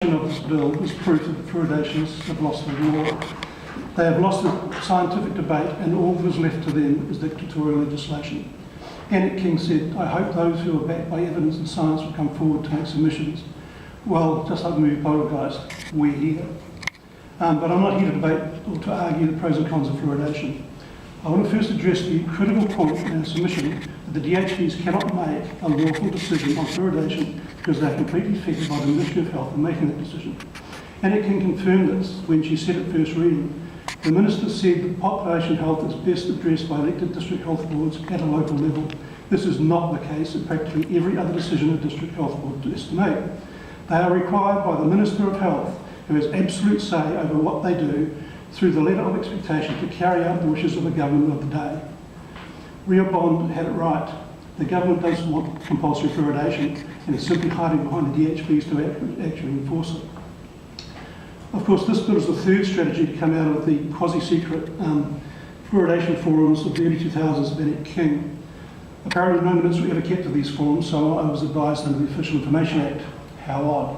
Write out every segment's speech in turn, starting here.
presentation of this bill is proof that the Fluoridationists have lost the war. They have lost the scientific debate, and all that is left to them is dictatorial legislation. Atkin said, "I hope those who are backed by evidence and science will come forward to make submissions." Well, just like the movie Poltergeist, we're here. But I'm not here to debate or to argue the pros and cons of fluoridation. I want to first address the critical point in our submission that the DHBs cannot make a lawful decision on fluoridation because they are completely affected by the Ministry of Health in making that decision. And it can confirm this when she said at first reading. The Minister said that population health is best addressed by elected district health boards at a local level. This is not the case in practically every other decision a district health board is to make. They are required by the Minister of Health, who has absolute say over what they do, through the letter of expectation to carry out the wishes of the government of the day. Rio Bond had it right. The government does want compulsory fluoridation and is simply hiding behind the DHBs to actually enforce it. Of course, this bill is the third strategy to come out of the quasi-secret fluoridation forums of the early 2000s of Atkin. Apparently no minutes were ever kept of these forums, so I was advised under the Official Information Act. How odd.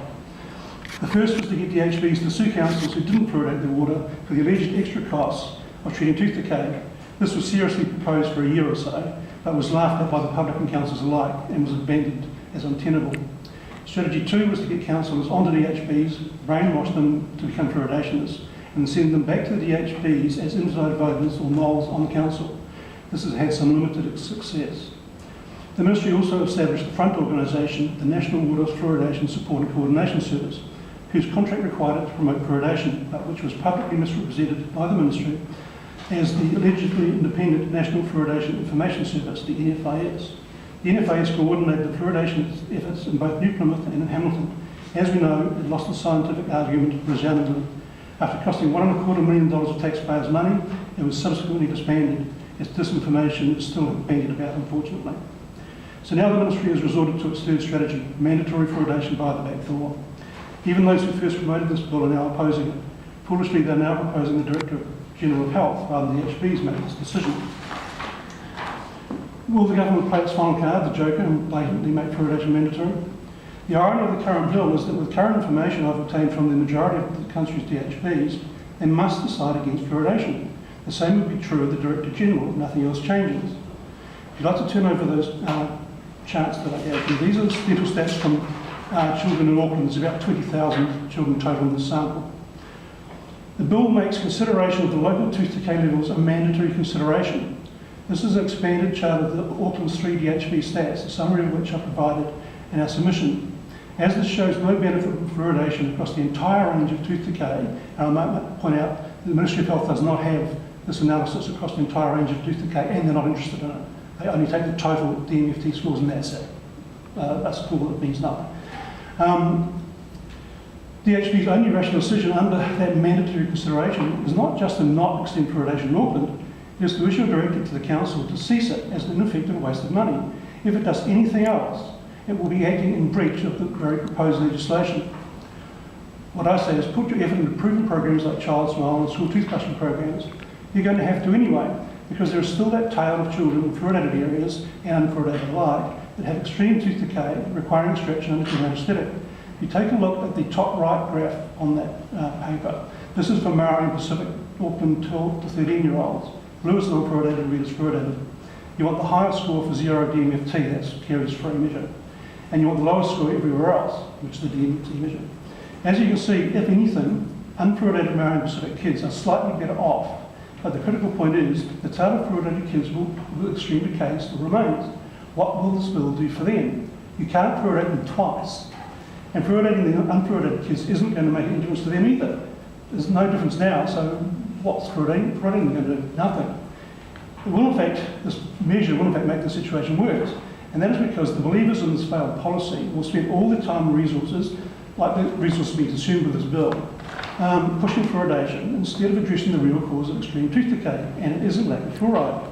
The first was to get DHBs to sue councils who didn't fluoridate their water for the alleged extra costs of treating tooth decay. This was seriously proposed for a year or so, but was laughed at by the public and councils alike and was abandoned as untenable. Strategy 2 was to get councillors onto DHBs, brainwash them to become fluoridationists, and send them back to the DHBs as inside voters or moles on the council. This has had some limited success. The Ministry also established the front organisation, the National Water Fluoridation Support and Coordination Service, whose contract required it to promote fluoridation, but which was publicly misrepresented by the Ministry as the allegedly independent National Fluoridation Information Service, the NFIS. The NFIS coordinated the fluoridation efforts in both New Plymouth and in Hamilton. As we know, it lost the scientific argument resoundingly. After costing $1.25 million of taxpayers' money, it was subsequently disbanded. Its disinformation is still bandied about, unfortunately. So now the Ministry has resorted to its third strategy, mandatory fluoridation via the back door. Even those who first promoted this bill are now opposing it. Foolishly, they're now proposing the Director General of Health rather than the HBs make this decision. Will the government play its final card, the joker, and blatantly make fluoridation mandatory? The irony of the current bill is that with current information I've obtained from the majority of the country's DHBs, they must decide against fluoridation. The same would be true of the Director General if nothing else changes. If you'd like to turn over those charts that I gave you, these are the dental stats from children in Auckland. There's about 20,000 children total in this sample. The bill makes consideration of the local tooth decay levels a mandatory consideration. This is an expanded chart of the Auckland's 3 DHB stats, a summary of which I provided in our submission. As this shows no benefit from fluoridation across the entire range of tooth decay, and I might point out that the Ministry of Health does not have this analysis across the entire range of tooth decay, and they're not interested in it. They only take the total DMFT scores, and that's it. That's all that means nothing. DHB's only rational decision under that mandatory consideration is not just to not extend fluoridation in Auckland, it is to issue a directive to the council to cease it as an ineffective waste of money. If it does anything else, it will be acting in breach of the very proposed legislation. What I say is put your effort into proven programs like Child Smile and school toothbrushing programs. You're going to have to anyway, because there is still that tail of children in fluoridated areas and unfluoridated alike that have extreme tooth decay requiring extraction under general anaesthetic. If you take a look at the top right graph on that paper, this is for Maori and Pacific Auckland 12 to 13-year-olds. Blue is non-fluoridated, red is fluoridated. You want the highest score for 0 DMFT, that's Kerry's free measure. And you want the lowest score everywhere else, which is the DMFT measure. As you can see, if anything, unfluoridated Maori and Pacific kids are slightly better off. But the critical point is, the tail of fluoridated kids with extreme decay still remains. What will this bill do for them? You can't fluoridate them twice. And fluoridating the unfluoridated kids isn't going to make any difference to them either. There's no difference now, so what's fluoridating going to do? Nothing. It will, in fact, this measure will in fact make the situation worse. And that is because the believers in this failed policy will spend all their time and resources, like the resources being consumed with this bill, pushing fluoridation instead of addressing the real cause of extreme tooth decay, and it isn't lack of fluoride.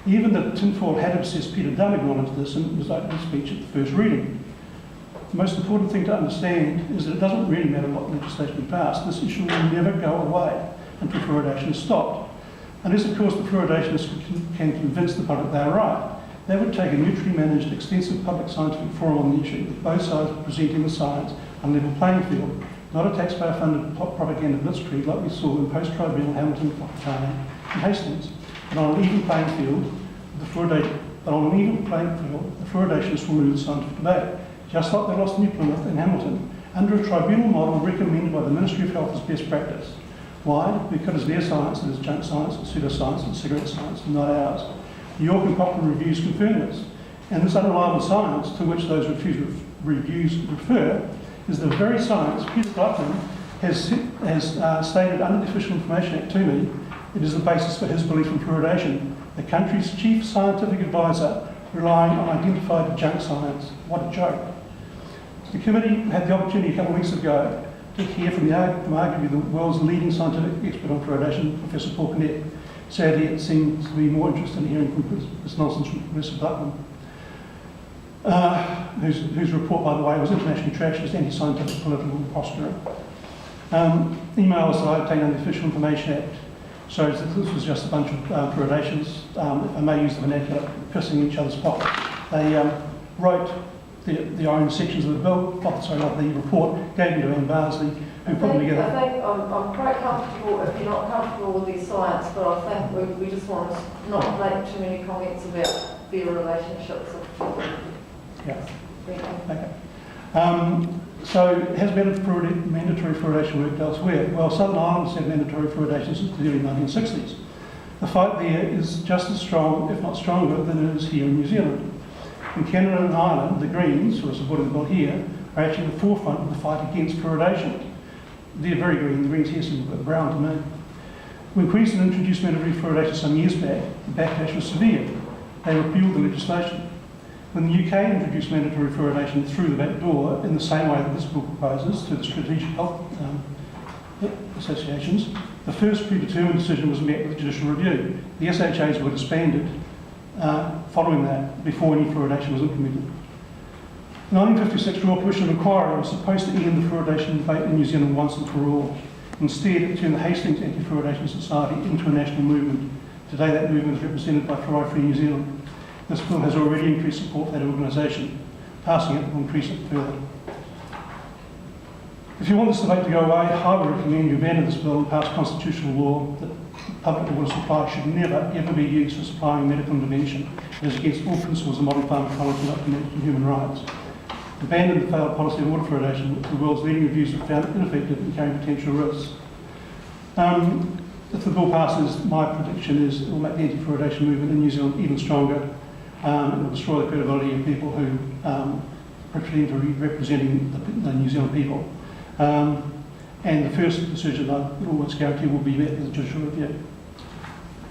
Even the tinfoil hat obsessed Peter Dunn acknowledged this in his opening speech at the first reading. The most important thing to understand is that it doesn't really matter what legislation we pass. This issue will never go away until fluoridation is stopped. Unless, of course, the fluoridationists can convince the public they are right. That would take a neutrally managed, extensive public scientific forum on the issue, with both sides presenting the science on a level playing field. not a taxpayer-funded propaganda blitzkrieg like we saw in post-tribunal Hamilton, Whakatane and Hastings, but on an even playing field, the fluoridationists will lose scientific debate, just like they lost New Plymouth and Hamilton, under a tribunal model recommended by the Ministry of Health as best practice. Why? Because their science is junk science, pseudoscience and cigarette science, and not ours. The York and Cochrane reviews confirm this. And this unreliable science to which those reviews refer is the very science Peter Atkin has stated under the Official Information Act to me. It is the basis for his belief in fluoridation. The country's chief scientific advisor relying on identified junk science. What a joke. The committee had the opportunity a couple of weeks ago to hear from arguably the world's leading scientific expert on fluoridation, Professor Paul Kennett. Sadly, it seems to be more interested in hearing from this nonsense from Professor Buckman, whose report, by the way, was internationally trashed as anti-scientific, political and posturing. Emails that I obtained under the Official Information Act shows that this was just a bunch of fluoridationists, if I may use the vernacular, pissing each other's pockets. They wrote the own sections of the bill, of the report, gave them to Anne Barnsley, who put them together. I think I'm quite comfortable if you're not comfortable with their science, but I think we just want to not make too many comments about their relationships. Yeah. Okay. So has mandatory fluoridation worked elsewhere? Well, Southern Ireland had mandatory fluoridation since the early 1960s. The fight there is just as strong, if not stronger, than it is here in New Zealand. In Canada and Ireland, the Greens, who are supporting the bill here, are actually at the forefront of the fight against fluoridation. They're very green, the Greens here seem a bit brown to me. When Queensland introduced mandatory fluoridation some years back, the backlash was severe. They repealed the legislation. When the UK introduced mandatory fluoridation through the back door, in the same way that this bill proposes to the strategic health associations, the first predetermined decision was met with judicial review. The SHAs were disbanded following that, before any fluoridation was implemented. The 1956 Royal Commission of Inquiry was supposed to end the fluoridation debate in New Zealand once and for all. Instead, it turned the Hastings Anti-Fluoridation Society into a national movement. Today, that movement is represented by Fluoride Free New Zealand. This bill has already increased support for that organisation. Passing it will increase it further. If you want this debate to go away, I would recommend you abandon this bill and pass constitutional law that public water supply should never, ever be used for supplying medical intervention. It is against all principles of modern pharmacology and human rights. Abandon the failed policy of water fluoridation, which the world's leading reviews have found ineffective and carrying potential risks. If the bill passes, my prediction is it will make the anti-fluoridation movement in New Zealand even stronger. It will destroy the credibility of people who pretend to be representing the New Zealand people. And the first decision, I would almost guarantee, will be met with a judicial review.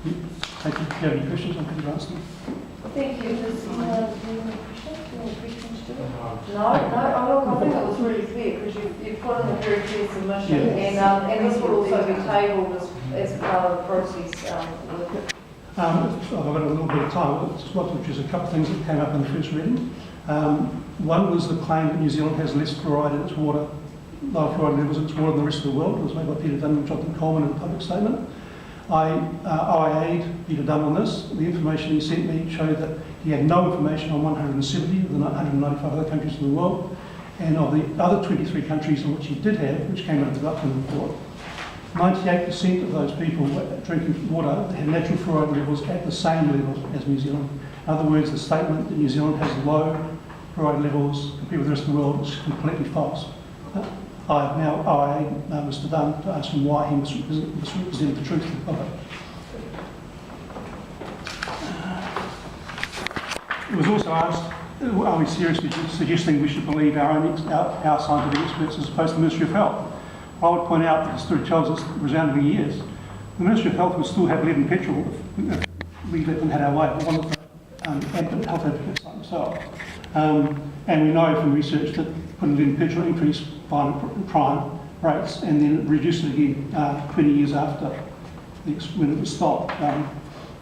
Thank you. If you have any questions, I'm happy to answer them. Thank you. Does anyone have any questions to it? No, I think it was really clear because you've put in a very clear submission, and this will also be tabled as part of the process. I've got a little bit of time, which is a couple of things that came up in the first reading. One was the claim that New Zealand has less fluoride in its water, lower fluoride levels in its water than the rest of the world. It was made by Peter Dunn and Jonathan Coleman in a public statement. I OIA'd Peter Dunn on this. The information he sent me showed that he had no information on 170 of the 195 other countries in the world, and of the other 23 countries in which he did have, which came out of the Atkin report, 98% of those people drinking water had natural fluoride levels at the same level as New Zealand. In other words, the statement that New Zealand has low fluoride levels compared with the rest of the world is completely false. I have now OIA'd Mr. Dunn to ask him why he misrepresented the truth to the public. It was also asked, are we seriously suggesting we should believe our scientific experts as opposed to the Ministry of Health? I would point out that history tells us resounding years. The Ministry of Health would still have lead in petrol if we let them had our way, but one of the health advocates like myself. And we know from research that putting lead in petrol increased violent crime rates and then reduced it again 20 years after when it was stopped.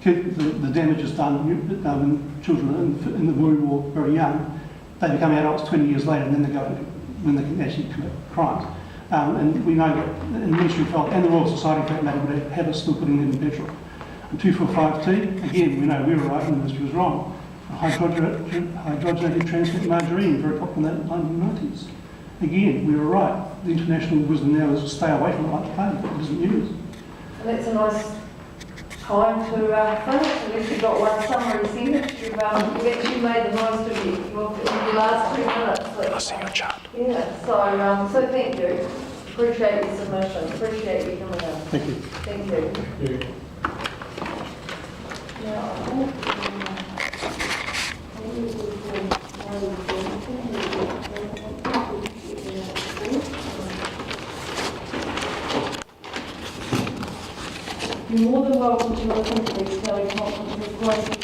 The damage is done when children in the womb or very young. They become adults 20 years later and then when they can actually commit crimes. And we know that in the Ministry of Health and the Royal Society for that matter would have us still putting lead in petrol. And 245T, again, we know we were right and the Ministry was wrong. Hydrogenated trans fat margarine, very popular in the 1990s. Again, we were right. the international wisdom now is to stay away from it like the plague. It isn't used. And that's a nice time to finish. At least you've got one summary sentence. You've actually made the most of your last 2 minutes. I see your chart. Yeah, so thank you. Appreciate your submission. Appreciate you coming in. Thank you. Thank you. Now, you're more than welcome to attend these teleconferences.